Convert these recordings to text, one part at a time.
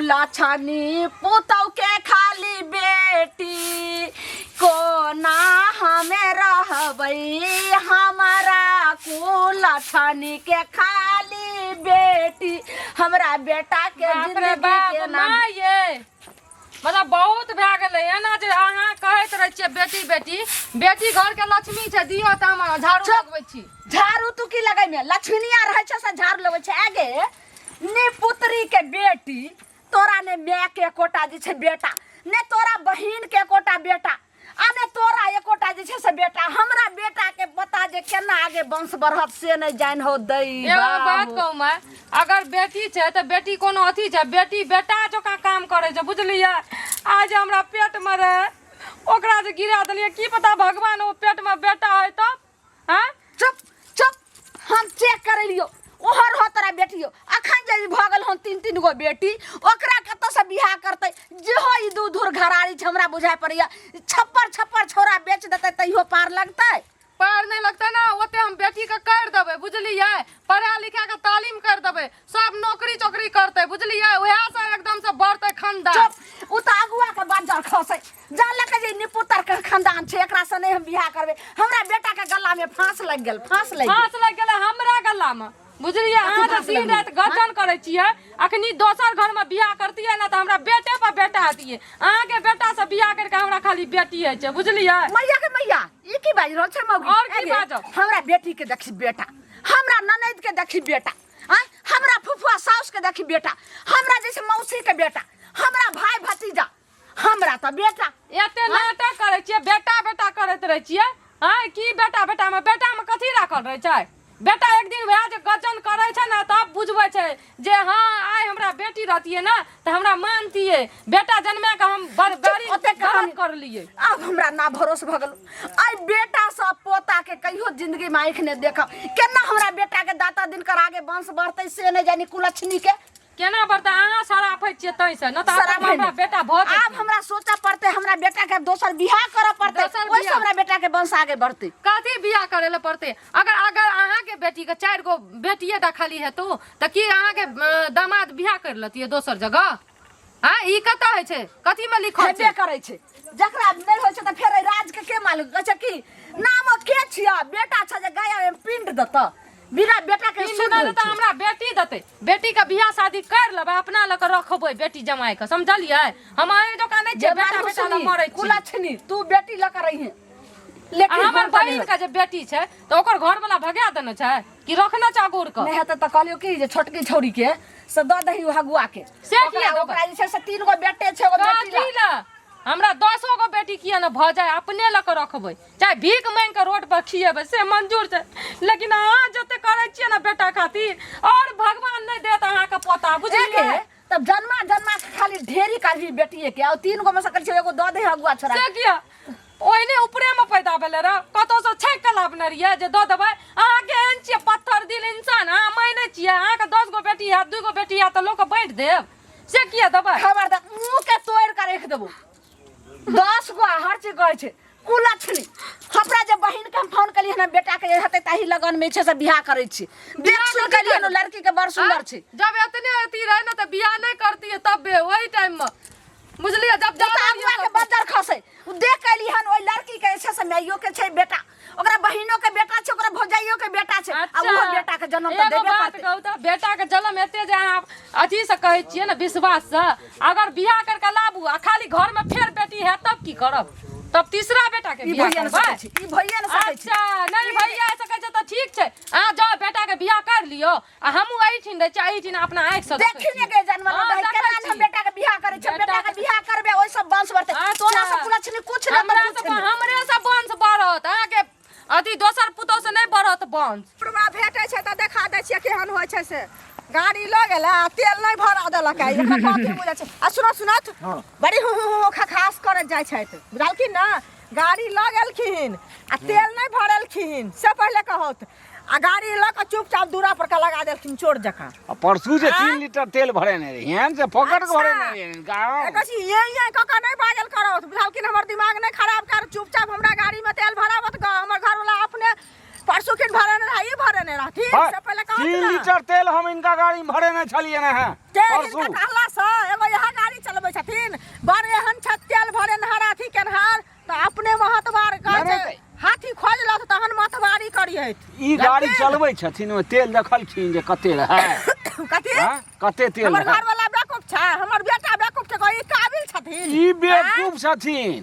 कुला छानी पुतौ के खाली बेटी को ना हमें रहबई हमारा कुला छानी के खाली बेटी हमरा बेटा के जिंदगी के नाम ये मतलब बहुत भए गेलै एना जे अहाँ कहैत रहै छियै बेटी बेटी बेटी घर के लक्ष्मी छै दियो त हम झाड़ू लगबै छी। झाड़ू तू की लगै में लक्ष्मीनिया रहै छै से झाड़ू लगबै छै आगे ने पुत्री के बेटी तोरा ने माय के एकोटा जे छै बेटा ने तोरा बहिन के एकोटा बेटा आ ने तोरा एकोटा जे छै से बेटा हमरा बेटा के बता जे केना आगे वंश बढ़त से नहीं जान हो दई। एगो बात कहू मैं अगर बेटी छै त बेटी कोनो अथी छै बेटी बेटा जका काम करे छै बुझलियै। आज हमरा पेट में रहे ओकरा जे गिरा देलियै की पता भगवान ओ पेट में बेटा है तो हां चुप चुप हम चेक कर लियो ओहर हो तोरा बेटियो अखन जे भगल हम तीन गो बेटी ओकरा कत से बियाह करतै जे हो ई दू धुर घरारी छ हमरा बुझाय पड़िया छप्पर छोरा बेच देतै तइयो पार लगतै। पार नहीं लगता ना ओते हम बेटी के कर देबे बुझलियै पढ़ा लिखा के तालीम कर देबे सब नौकरी चौकरी करते बुझलियै वएह से एकदम से बढ़ते खानदान। चुप उ त अगुआ के बाजार खसै जान लके जे निपुतर के खानदान छै एकरा से नहीं हम बियाह करबे हमरा बेटा के गला में फांस लग गेल हमरा गला में बुझलियै। अहाँ जे दिन रात गजन करे छियै अखनी दोसर घर में बियाह करतियै ना त हमरा बेटे पर बेटा हतियै अहाँ के बेटा से बियाह करके हमरा खाली बेटी है छै बुझलियै। मैया के मैया ई की बाज रहल छै मौगी और की बाजब हमरा बेटी के देखी बेटा हमरा ननद के देखी बेटा हमरा फुफुआ साउस के देखी बेटा हमरा जैसे मौसी के बेटा हमरा भाई भतीजा हमरा त बेटा एते नाटक करे छियै बेटा बेटा करैत रहे छियै। हां की बेटा बेटा में कथी राखल रहे छै बेटा एक दिन वएह जे गजन करे छै ना तब बुझबै छै जे हां आइ हमरा बेटी रहतिए ना त हमरा मानतिए बेटा जन्मे के हम बड़ी ओते काम कर लिए। अब हमरा ना भरोस भ गेल आई बेटा से पोता के कहियो जिंदगी में आंख ने देखब केना हमरा बेटा के दाता दिन कर आगे वंश बढ़तै से नहीं जानी कुलछनी के केना बढ़ता अहाँ सराफै छियै तै से न त हमरा बेटा भ जेतै। अब हमरा सोचा पड़ते हमरा बेटा के दोसर बियाह करऽ पड़ते ओइ से हमरा बेटा के वंश आगे बढ़तै। कथी बियाह करे ले पड़ते अगर अहाँ के बेटी के 4 गो बेटिए टा खाली है तो त की अहाँ के दामाद बियाह कर लतिए दोसर जगह हां ई कता है छै कथी में लिखल छै करे छै जकरा नहीं होय छै त फेर राज के मालूम कहै छै की नाम के छिया बेटा छ जे गाया में पिंड दत बिना बेटा के सुन त हमरा बेटी दते बेटी के बियाह शादी कर लेबै अपना ल के रखबै बेटी जमाई के समझलियै। हम आए जका नहीं छै बेटा बेटा ल मरै छी कुलछनी तू बेटी ल के रही है लेकिन हमर बहिन के जे बेटी छै त ओकर घर वाला भगा देने छै कि रखना चागुर के नहीं हेत त कहलियो की जे छोटकी छौरी के से द दही हगुआ के से किया ओकरा जे छै से 3 गो बेटे छै एगो बेटी ला हमरा 10 गो बेटी किया न भ जाए अपने ल के रखबै चाहे भीख मांग के रोड पर खिएबै से मंजूर छै लेकिन अहाँ जते करै छियै न बेटा खातिर और भगवान नहीं देत अहाँ के पोता बुझलियै। तब जन्मा के खाली ढेरी काली बेटिए के और 3 गो में से कर एगो द दे हगुआ छोरा से किया ओइने ऊपरे में पैदा भेले र कतो से छेक के लाबने रिया जे द देबै अहाँ के एहन छियै पत्थर दिल इंसान अहाँ माने छियै अहाँ के 10 गो बेटी है 2 गो बेटी है त लोग बांट देब से किया देबै खबर द मुंह के तोड़ के रख देबो 10 गो हर चीज कहै छै कुलछनी हमरा जे बहिन के हम फोन कलिए ना बेटा के हेतै ताही लगन में छै से बियाह करै छी देख सुन कलिए ना लड़की के बड़ सुंदर छै जब एतने अथी रहे ना त बियाह नहीं करती तब वही टाइम में बुझलिए जब अगुआ के बदर खसे देख कलिए हन ओइ लड़की के छै से माइयो के छै बेटा ओकरा बहिनो के बेटा छै ओकरा भौजाइयो के बेटा छै आ वो बेटा के जन्म त देबे करतै। कहू त बेटा के जन्म एते जे अहाँ अथी से कहै छियै ना विश्वास से अगर बियाह करके लाबू आ खाली घर में फेर बेटी है तब की करब तब तीसरा बेटा के बियाह करबै ई भैया न सकै छै। अच्छा नहीं भैया सकै छै त ठीक छै अहाँ जाओ बेटा के बियाह कर लियो आ हमहू एही ठिन रह छी एही ठिन अपना आंख से देखिने के जन्म न दे केना हम बेटा के बियाह करै छै बेटा के बियाह करबे ओइ सब वंश बढ़तै तोरा से कुलछनी कुछ न हमरे से वंश बढ़त अहाँ के अथी दोसर पुतो से नहीं बढ़त वंश पुरवा भेटै छै त देखा दै छियै केहन होय छै से गाड़ी ल गेला तेल नहीं भरा देलक आई कथी बुझै छै आ सुनत बड़ी हो खखास करत जाय छै बुझलखिन ना गाड़ी ल गेलखिन आ तेल नहीं भरलखिन से पहले कहत आ गाड़ी ल के चुपचाप दूरा पर का लगा देलखिन चोर जका परसू जे 3 लीटर तेल भरे ने रही हैं से पकड़ के भरे ने रही गाँव कसी ये कका नहीं बाजल करत बुझलखिन हमर दिमाग नहीं खराब कर चुपचाप हमरा गाड़ी में तेल भरावत ग हमर घर वाला अपने परसू किन भरे ने रही भरे ने रही से पहले कहत 3 लीटर तेल हम इनका गाड़ी में भरे ने छलिए ना है परसू कहला से एगो बड़े हन छ तेल भरे नहर हाथी केनहार त अपने महतबार कहै नहीं, छै हाथी खोजलत तहन महतबारी करियत ई गाड़ी चलबै छथिन ओ तेल देखलखिन जे कते रहै कथी हाँ? कते तेल हमर रहै घर वाला बेकूफ छै हमर बेटा बेकूफ छै कोई काबिल छथिन ई बेवकूफ छथिन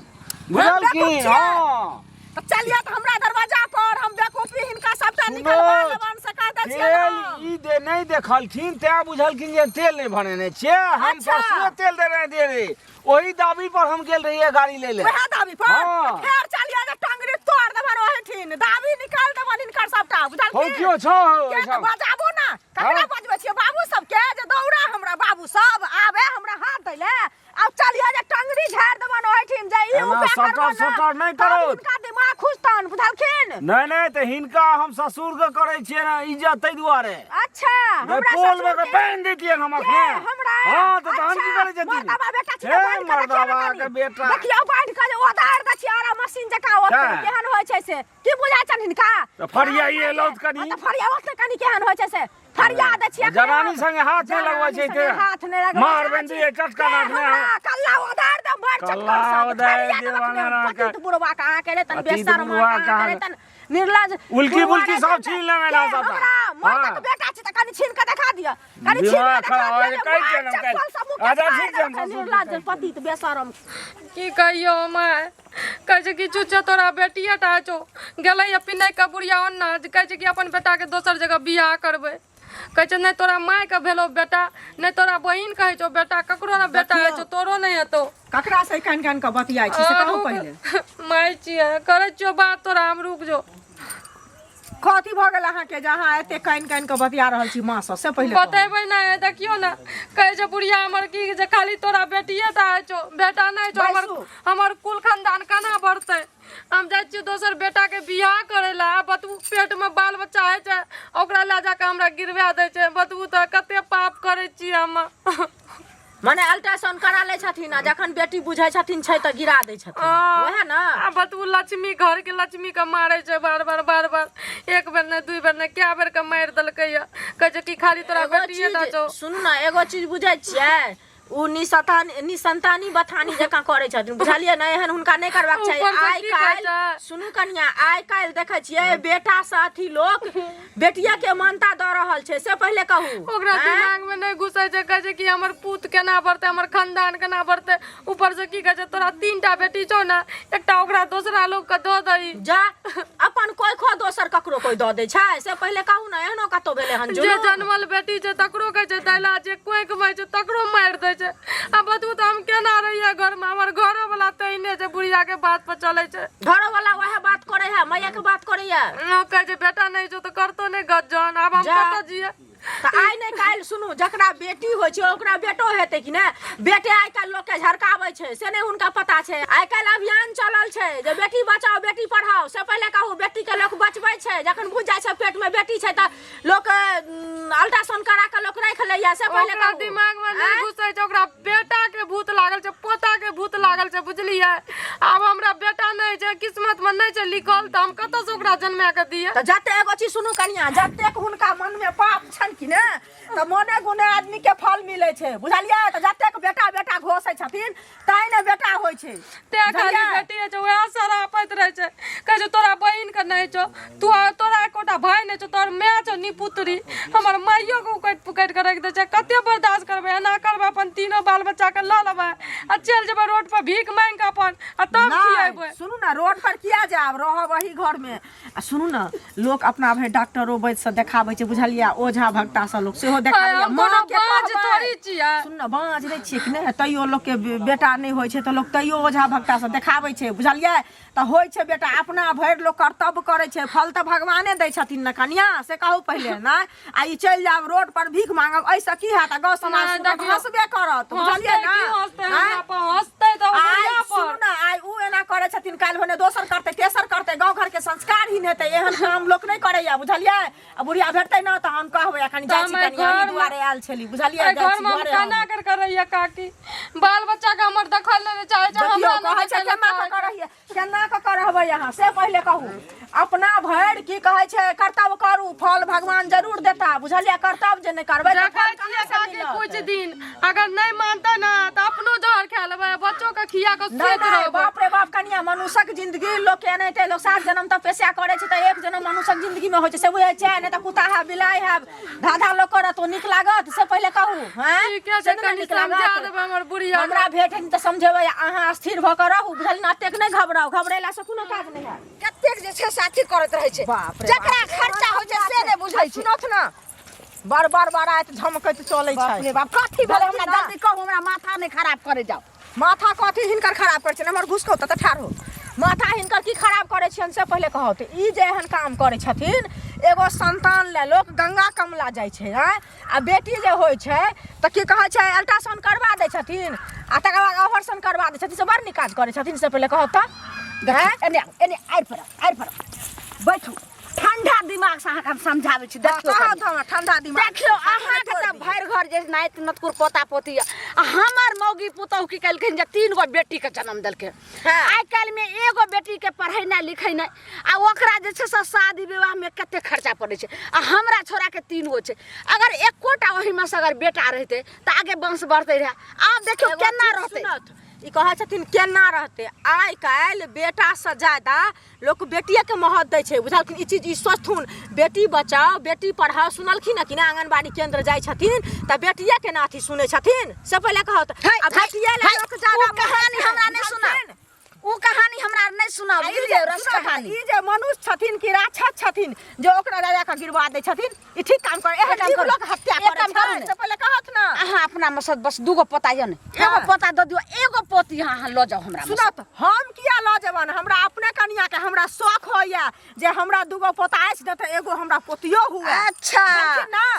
बुझलखिन बेवकूफ छियै। हाँ तो चलिए तो हमरा दरवाजा पर हम बेकूफी हिनका सबटा सुनो, निकलवा लेबान से कह दै छियै तेल ना। ई दे नहीं देखलखिन तै बुझलखिन जे तेल नहीं भरेने छियै हम अच्छा। परसुए तेल देने दे रे ओही दाबी पर हम गेल रहिए गाड़ी ले ले वएह दाबी पर हाँ। फेर चलिए जे टंगरी तोड़ देबन ओहिठिन दाबी निकाल देबन हिनकर सबटा हो बुझलखिन क्यों छो के तो बजाबू ना ककरा हाँ। बजबै छियै बाबू सबके जे दौड़ा हमरा बाबू सब आबे हमरा हाथ दैले अब चलिए जे टंगरी झाड़ देबन ओहिठिन जे ई एना उपाय सटर करबन ना, सटर नहीं तब करो। हिनका दिमाग खुजतन बुझलखिन नहीं नहीं तो हिनका हम ससुर के करे छियै ना इज्जत तै दुआरे अच्छा हमरा पोल में ससुर के के- बांध देतिए हम अखने ये, हमरा हां तो हम की अच्छा, करे जती मर्दबा बेटा छी हे, बांध के देखियौ मर्दबा ना के कनी। बेटा। देखियौ बांध के जे ओदार दै छी आरा मशीन जका ओते क्या? केहन होइ छै से की बुझाय छन हिनका तो फरियाइए लौट कनी। तो फरियावत कनी केहन होइ छै से फरिया दै छी जनानी संगे हाथ नहीं लगबै छै ते हाथ नहीं लगबै मार बंदी चटका नाखने कल्ला ओदार दे बड़ कल्ला चक्कर ओदार देवाना ना के। पतित बुढ़वा कहाँ करे तन पतित बेशर्म बुढ़वा कहाँ कहाँ करे तन निर्लज उल्की बुढ़वा बुल्की रे सब तन। छीन लेवे ना के सबटा। हमरा मर्दक हाँ। बेटा छी त कनी छीन के देखा दिया कनी छीन दिमाग के देखा खराब दिया है, कहि के ना कहि। आजा ठीक छै, हम ससुर के निर्लज कहि। पतित बेशर्म की कहियो मैं कहै छै कि चुच्चा तोरा बेटिए टा छौ गेलै या पिनै के बुढ़िया ओन्ना कहै छै कि अपन बेटा के दोसर जगह बियाह करबै कहै छै नहीं तोरा माय के भेलो बेटा नहीं तोरा बहिन कहै छौ बेटा ककरो ना बेटा है छौ तोरो नहीं हेतौ ककरा से कान कान के बतियाई छी से कहू पहिले माय छियै करै छियौ बात तोरा हम रुक जो कथी भ गेल अहाँ के जहाँ एते कान कान के बतिया रहल छी माँ से पहिले कहू। बतेबै नहीं देखियो ना कहै छै बुढ़िया हमर की जे खाली तोरा बेटिए टा है छौ बेटा नहीं छौ हमर बैसू। हमर कुल खानदान केना बढ़तै हम जाइ छियै दोसर बेटा के बियाह करे ला बतबू पेट में बाल बच्चा है छै ओकरा ले जाके हमरा गिरवा दै छै बतबू त कते पाप करै छियै हम माने अल्ट्रासाउंड करा ले छथिन आ जखन बेटी बुझै छथिन छै त गिरा दै छथिन वएह ना आ बतबू लक्ष्मी घर के लक्ष्मी के मारे छै बार बार एक बेर नहीं दुई बेर नहीं क्या बेर के मार देलकै या कहै छै कि खाली तोरा एगो बेटिए टा छौ चीज सुनू ना एगो चीज बुझै छियै उ निसंतानी बथानी जकां करे छथिन बुझलियै ना एहन हुनका नहीं करबाक चाही ऊपर से आइ की काल्हि कहै छै? सुनू कन्या आइ काल्हि देखै छियै बेटा से अथी लोग बेटिया के मानता दऽ रहल छै से पहिले कहू ओकरा आँय? दिमाग में नहीं घुसे छै कहै छै कि हमर पूत केना बढ़ते हमर खानदान केना बढ़ते ऊपर से की कहै छै तोरा 3टा बेटी छौ ना एकटा ओकरा दोसरा लोग के दऽ दही जा अपन कोई खो दोसर ककरो कोई दऽ दै छै से पहिले कहू ना एहनो कतौ भेलै हन जे जुलूम? जन्मल बेटी छै तकरो कहै छै दैला जे कोई कमाइ छै तकरो मारि दै छै आ बतू तो हम केना रहिए घर में हमर घरो वाला तहिने छै बुढ़िया के बात पर चले छै घरो वाला वएह बात करे है मैया के बात करे है कहै छै बेटा नहीं छौ तो करतो नहीं गजन अब हम जा। कतऽ जिए तऽ आइ नहि काल्हि सुनू जकरा बेटी होइ छै ओकरा बेटो हेतै कि नहि बेटे आइ काल्हि लोकके झरकाबै छै से नहि हुनका पता छै आइ काल्हि अभियान चलल छै जे बेटी बचाओ बेटी पढ़ाओ से पहिले कहू बेटीके लोक बचबै छै जखन बुझि जाइ छै पेटमे बेटी छै तऽ लोक अल्ट्रासाउंड करा कऽ लोक राखि लैया से पहिले ओकरा कहू दिमाग में आँय? नहीं घुसे छै ओकरा बेटा के भूत लागल छै पोता के भूत लागल छै बुझलियै आब हमरा बेटा नहीं छै किस्मत में नहीं छै लिखल तऽ हम कतऽ से ओकरा जन्मा के दिए तऽ जते एगो चीज सुनू कनिया जतेक हुनका मनमे पाप छनि कि ने तऽ मोने गुने आदमी के फल मिलै छै बुझलियै तऽ जतेक बेटा बेटा घोसै छथिन ताहि ने बेटा होइ छै ते खाली बुझलियै? बेटी छै वएह सरापैत रहे छै कहै छै तोरा बहिन के नहीं छौ तोरा एकोटा भाई नहीं छौ तोर माय छौ निपुत्री हमर माइयो के उकटि पुकटि के रख दे छै कते बर्दाश्त करबै एना करबै अपन तीनों बाल बच्चा के लऽ लेबै आ चलि जेबै रोड पर भीख मांगि के अपन आ तब खियेबै नहीं, सुनू ना रोड पर किया जाब रहब वही घर में आ सुनू ना लोग अपना भाई डॉक्टरो वैद्य से देखाबै छै बुझलियै ओझा भक्ता से लोग सेहो देखाबै हम माँ कोनो के बाँझ कहबै। थोड़ी छियै सुन ना बाँझ नहीं छियै कि नहीं तैयो लोग के बेटा नहीं होइ छै तऽ लोग तैयो ओझा भक्ता से देखाबै छै बुझलियै तऽ होइ छै बेटा अपना भरि लोग कर्तव्य करै छै फल तऽ भगवाने दै छथिन ना कनिया से कहू पहिले ना आ ई चलि जाब रोड पर भीख मांगब ऐसे की हैत गाँव समाज नहीं, सुनत देखियौ। हंसबे करत बुझलियै ना हंसतै आँय? हमरा पर हंसतै तऽ आइ हमरा सुनू पर ना आइ उ एना करे छथिन काल्हि भने दोसर करते तेसर करते गाँव घर के संस्कार ही नेते एहन काम लोक नहीं करैया बुझलियै आ बुढ़िया भेटतै ना तऽ हम कहबै कनि जाइ छी तऽ कनि हम घर में- दुआरे आयल छली बुझलियै एहि जाइ घर छी में हम दुआरे खाना आयल। कर कर रहिए काकी बाल बच्चा के हमर देखल नहीं चाहे छै देखियौ हमरा कहै नहीं छै देखै केना लए कऽ करहिए केना कऽ करहबै अहाँ से पहिले कहू अपना भरि की कहै छै कर्तव्य करू, फल भगवान जरूर देता, बुझलिए? कर्तव्य जे नहीं करबै तो फल कहाँ से मिलत? कुछ दिन अगर नहीं मानते ना तो अपनो जहर खा लेबै, बच्चों के खिया के नहीं सुइत नहीं, रहबै। बाप रे बाप कनिया, मनुष्यक जिंदगी लोग के एनाहिते लोग 7 जन्म तक पेशा करे छै, तो एक जन्म मनुष्यक जिंदगी में होइ छै से बुझै छै? नहीं तो कुत्ता है, बिलाई है, धाधा लोग करत तो नीक लागत से पहले कहू। हैं ठीक है, कनी समझा देबै हमर बुढ़िया। हमरा भेट है तो समझेबै, अहाँ स्थिर भ के रहू, बुझल ना? एतेक नहीं घबराउ, घबरेला से कोनो काज नहीं है। कतेक जे छै साथी करत रहै छै, बाप रे जकरा बाप। खर्चा होइ छै से नहि बुझै छै। सुनत ना, बार बार बारात झमकैत चलै बाप रे छै। बाप, कथी भेलै हमरा ना? जल्दी कहू, हमरा माथा नहि खराब करे जाओ। माथा कथी हिनकर खराब करै छै? हमर घुसकौ त ठाढ़ हो। माथा हिनकर की खराब करै छियन से पहिले कहौ। त ई जे एहन काम करै छथिन, एगो संतान ले लोक गंगा कमला जाइ छै, हैं? आ बेटी जे होइ छै त की कहै छै अल्ट्रासाउंड करबा दै छथिन, आ तकर बाद ऑपरेशन करबा दै छथिन, से बड़ निकाज करै छथिन से पहिले कहौ त। एने एने आइ पर बैठू, ठंडा दिमाग से अहाँके हम समझाबै छी। देखियौ कनी। ठंडा दिमाग देखियो अहाँके त भरि घर जे नाइत नतकुर पोता पोती आ हमर मौगी पुतहु की कलखिन जे 3 गो बेटी के जन्म देलकै। आइ काल्हि में एगो बेटी के पढ़ेनाइ लिखेनाइ आ ओकरा जे छै से शादी विवाह में कते खर्चा पड़ै छै, आ हमरा छोरा के 3 गो छै। अगर एकोटा ओहि में से अगर बेटा रहते त आगे वंश बढ़ते रहे। आब देखियो केना रहते। ई कहै छथिन केना रहते। आइ काल्हि बेटा से ज्यादा लोग बेटिए के महत्व दै छै, बुझलखिन? ई चीज ई सोचथुन, बेटी बचाओ बेटी पढ़ाओ। सुनलखिन कि ना आंगनबाड़ी केंद्र जाइ छथिन त बेटिए के नाथी सुनै छथिन से पहिले कहत। आ बेटिए ले लोक ज्यादा कहानी हमरा नहीं सुना, उ कहानी हमरा नहीं सुनाओ। ई ई जे रस कहानी ई जे मनुष्य छथिन कि राक्षस छथिन जे ओकरा राजा के गिरवा दै छथिन, ई ठीक काम करे। एहन जीव लोग हत्या करे छै से पहिले कहत ना। अहाँ अपना में बस 2 गो पोता यन, एगो पोता दऽ दियो, एगो पोती अहाँ लऽ जाओ हमरा में। सुनत, हम किया ल जेबन? हमरा अपने कनिया के हमरा शौक होइया जे हमरा 2 गो पोता आइस दे त एगो हमरा पोतियो हुए। अच्छा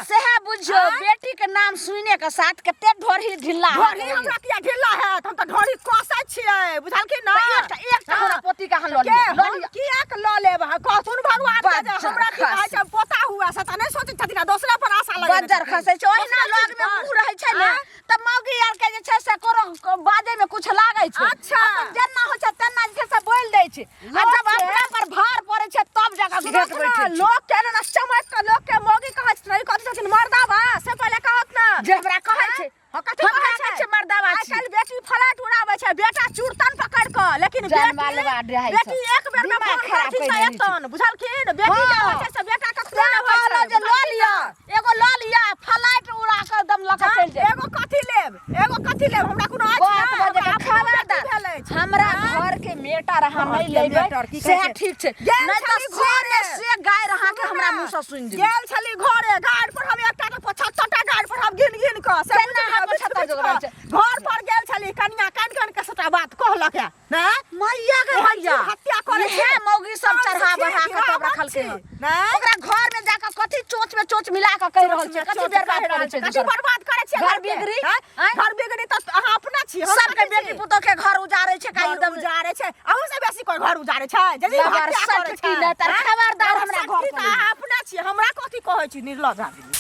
सेहे बुझियो, बेटी के नाम सुने के साथ कते ढोरी ढिल्ला ढोरी हमरा किया ढिल्ला है? हम त ढोरी कोसै छियै, बुझलखिन ना? एकटा हमरा पोती के अहाँ लऽ के लियो, लऽ हम लियो। किया के ल लेब? कहथुन भगवान के जे बज्जर हमरा की कहै छै पोता हुए से त नहीं सोचै छथिन, दोसरा पर आशा लगा बज्जर खसै छै। ओहिना लग में मुंह रहै छै ने त मौगी आर के जे छै से कोनो बाजे में कुछ लागै छै। अच्छा। अपन जेना होइ छै तेना जे छै से बोल दै छै, आ जब अपना पर भार पड़ै छै तब जगह घेट बैठे छै। लोग के ना चमक के लोग के मौगी कहै छै, कथि छथिन मर्दावा से पहिले कहत ना जे हमरा कहै छै कथि हम कहै कहै छै मर्दावा छी। आजकल बेटी फ्लैट उड़ाबै छै, बेटा चूड़तन पकड़ के, लेकिन जानवा लेवा रहै छै। बेटी एक बेर में दिमाग फोन खराब करथिन करि से देने छै। एतन, बुझलखिन? बेटी जे होइ छै से बेटा के से कहलो जे लऽ लिया, एगो लऽ लिया, फ्लाइट उड़ा के दम लऽ के चलि जाए। एगो कथि लेब? एगो कथि लेब? हमरा कोनो अछि बात ना? बजे के हमरा अपना बेटी खबरदार, भेलै छै। हमरा घर के मेटर अहाँ नहीं लेबै से ठीक छै, गेल नहीं तो छली घरे। से गाय रहा के हमरा मुंह से सुनि दियौ। गेल छली घरे, गाड़ पर हम एकटा के 75टा गाड़ पर हम गिन गिन के से केना हम 75 जोड़ रहल छै? घर पर गेल छली, कनिया कान के सटा बात कहलक है ना? मैया के भैया हत्या करे इहे मौगी सब चढ़ा बढ़ा के तब रखल के ना? ओकरा घर में जाके कथि चोच में चोच मिला के कहि रहल छै, कथि बर्बाद करे छै? कथि बर्बाद करे छै? घर बिगड़ी, हैं? घर बिगड़ी त अहाँ अपना छी, हम सबके कथि बेटी छी? पुतोह के घर उजाड़े छै, का घर एकदम उजाड़े छै। अहू से बेसी कोई घर उजाड़े छै? जदी लबर हत्या करे सटकी छै ने तर हैं? खबरदार हमरा घर सटकी पर त नहीं। अहाँ अपना छी, हमरा कथि कहै छी निर्लज आदमी?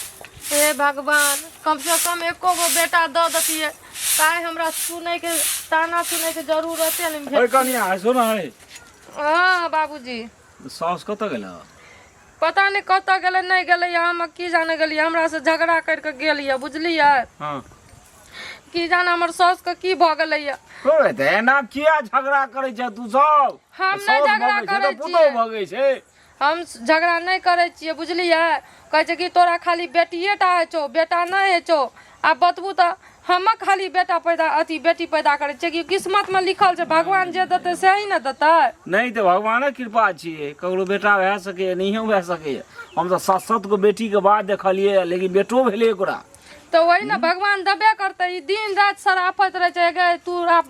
हे भगवान, कम से कम एको गो बेटा दऽ देतिए, ताय हमरा सुनै के ताना सुनै के जरूरते ओए नहीं। कनिया सुन है हाँ बाबूजी, साउस कत गेल? पता नहीं कत गेलै नहीं गेलै, हम की जाने गेलिए, हमरा से झगड़ा करके गेलिए, बुझलिए? हां की जाने हमर सास के की भ गेलैया। कोइ त एना किया झगड़ा करे छै तू सब? हम नहीं झगड़ा करे पुतो छियै, भगै छै। हम झगड़ा नहीं करे छियै, बुझलिए? कहै छै कि तोरा खाली बेटिए टा है छौ, बेटा नहीं है छौ। आब बतबू त हम खाली बेटा पैदा अथी बेटी पैदा करे छै कि किस्मत में लिखल छै, भगवान जे देतै से ही न देतै। नहीं तो भगवान कृपा छियै, ककरो बेटा भए सके नहियो भए सके। हम तो 7-7 गो बेटी के बाद देखलिए, लेकिन बेटो भेले ओकरा। तो वही ना भगवान देबे करते। ई दिन रात सराफत रहे छै गे तोरा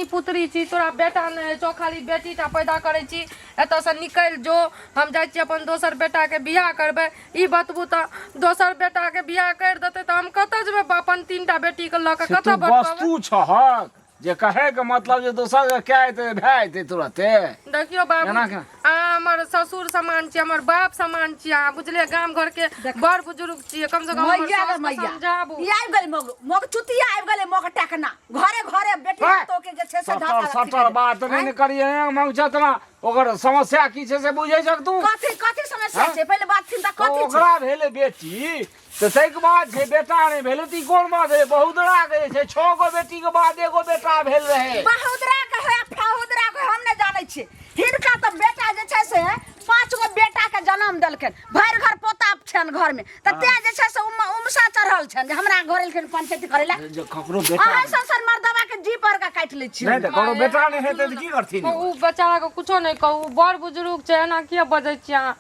पुत्री छी, तोरा बेटा नहीं छौ, खाली बेटी टा पैदा करे छी, एतऽ से निकल जो, हम जाइ छी अपन दोसर बेटा के बियाह करबै। ई बतबू त दोसर बेटा के बियाह कर देते त हम कतऽ जेबै अपन 3टा बेटी के लऽ के? कतऽ वस्तु छहक जे कहे के मतलब जे दोसर के क्या हेतै भए जेतै तुरते। देखियो बाबू एना के? हमर ससुर समान छियै, हमर बाप समान छियै, अहाँ बुझलियै गाम घर के बड़ बुजुर्ग छियै, कम से कम हमर मैया रे सास के मैया समझाबू। ई आबि गेलै मग चुतिया आबि गेलै मग टेकना घरे घरे बेटी है। तो के जे छै से सटर सटर बात नहीं करिए मौजतना ओकर समस्या की छै से बुझै छक तू। कथी समस्या छै पहिले बात चिंता तो कथी छै ओकरा भेले बेटी तो तैके बाद छै बेटा नहीं भेले ती कोन बात है। बहुदरा के छै 6 गो बेटी के बाद एगो बेटा भेल रहे। बहुदरा के है फहुदरा के हम नहीं जानै छी। हिनका तो बेटा जे छै से 5 गो बेटा के जन्म देलखिन भरि घर पोता छन घर में त ते जे छै से उमसा चढ़ल छन जे हमरा घर एलखिन पंचायती करे ला। जे ककरो बेटा अहाँ संसार मर्दवा के जी पर का काट ले छी। नहीं तो ककरो बेटा नहीं हेतै त की करथिन। उ बेचारा के कुछो नहीं कहू, बड़ बुजुर्ग छै, एना किया बजै छियै अहाँ?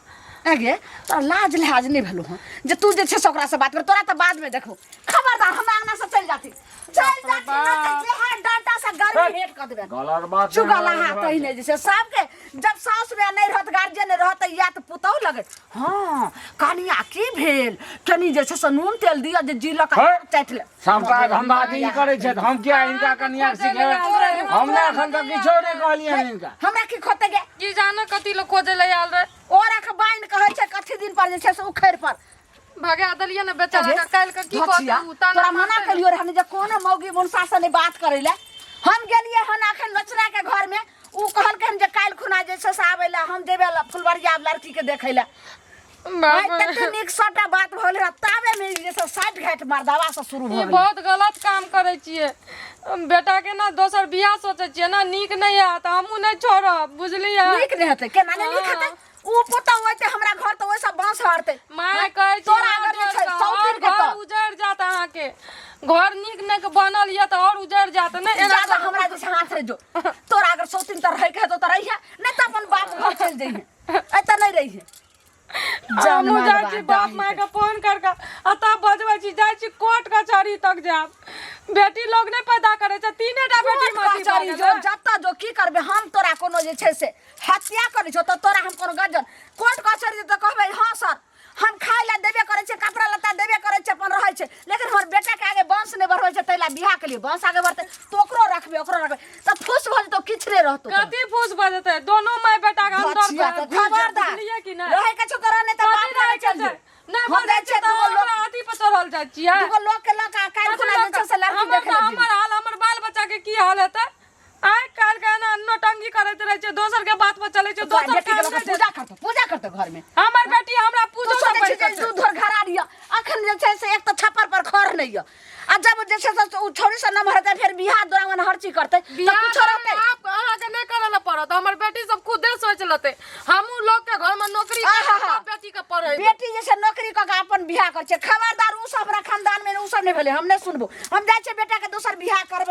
आगे तोरा लाज लिहाज नहीं भेलो हँ जे तू जे छै से ओकरा से बात कर। तोरा तो बाद में देखो खबरदार हमरा अंगना से चल जाती ना तो जे है डांटा से गर्मी हेट कर देबे। गलत बात चुगला हाथ ही जैसे सबके जब सास में नहीं रहत गार्जियन रहत या तो पुतौ लगे हाँ कनिया की भेल कनी जे छै से नून तेल दिया जे जीलक चाट ले सबका धंधा की करे छै। हम क्या इनका कन्या सिखे हमने एखन तक किछो नहीं कहलिए इनका। हमरा की खोते गे की जाने कथी लोग खोजे ले आयल रहे, ओरा के बाइन कहै छै कथी दिन पर जे छै से उखैर पर भगा देलियै ने बेचारा के। काल्हि के की धचिया, कहू तोरा मना करियो रे हम जे कोनो मौगी मुनसा से नहीं बात करे ले। हम गेलिए हन अखन लचरा के घर में उ कहलकन जे काल खुना जे से आवे ला हम जेबे फुलवरिया लड़की के देखे ला। तते निक सटा बात भोले ताबे में जे से 60 घाट मर्दावा से शुरू ई भ गेल। बहुत गलत काम करे छियै। बेटा के ना दोसर बियाह सोचे छियै ना, नीक नहीं है त हमहू नहीं छोड़ब, बुझलियै? निक नहीं हेतै केना नहीं निक हेतै उ पुता होइते हमरा घर त ओइ सब बांस हरते। माय कहै छी तोरा अगर जे छै सौतीन के घर त उजड़ जात अहाँ के, घर नीक नहीं के बनल ये त और उजड़ जात ने। एना ज्यादा हमरा जे हाथ रे जो तोरा अगर सौतीन त रह के तो त रहिया नहीं त अपन बाप घर चल जइहे एत नहीं रहिए। हमहू जाइ छी बाप माय के फोन करके अतः बजबै छी, जाइ छी कोर्ट कचहरी तक जाब। बेटी लोग नहीं पैदा करे छै, 3टा बेटी मती कचहरी जो जत्ता जो की करबे हम तोरा कोनो जे छै से हत्या करै छौ त तोरा हम कोनो गजन कोर्ट कचहरी त कहबै हां सर हम खाय ला देबे करे छै कपड़ा लत्ता देबे करे छै अपन रहै छै लेकिन हमर बेटा के आगे वंश नहीं बढ़बै छै तैला बियाह के लिए वंश आगे बढ़ते तो ओकरो रखबे त फुस भ जतो किछ नहीं रहतो। कथी फूस बजते दोनों माय बेटा के अंदर बचिया त खबरदार बुझलियै कि नहीं? रहै के छौ तोरा नहीं त बाप कथी रहे रहै चल छै? नहीं हम बजै जाइ छै छै त दूगो लोग हमरा अथी पर चढ़ल जाइ छियै। दूगो लोग के लका काल खुना जे छै से लड़की देखे ले हमर हाल हमर बाल बच्चा के की हाल हेतै? आइ काल के ना नोटंगी करैत रहै छै, दोसर के बात पर चलै छै, दोसर बेटी काम के नहीं पूजा करतो घर में हमर बेटी हमरा पूजो पूछो सब छै जे दूध धर घरा दिया अखन जे छै से एक त छप्पर पर खर नहीं है आ जब जे छै से उ छोरी से नमहर हेतै फिर बियाह दुरागमन हर चीज करतै त बियाह कुछ रहतै। आप अहाँ के नहीं करे ला पड़त, हमर बेटी सब खुदे सोच लेते। हमहू लोग के घर में नौकरी आहा, करे बेटी के पढ़े बेटी जे छै नौकरी क के अपन बियाह कर छै खबरदार उ सब हमरा खानदान में उ सब नहीं भेले हम नहीं सुनबो। हम जाय छै बेटा के दोसर बियाह करबे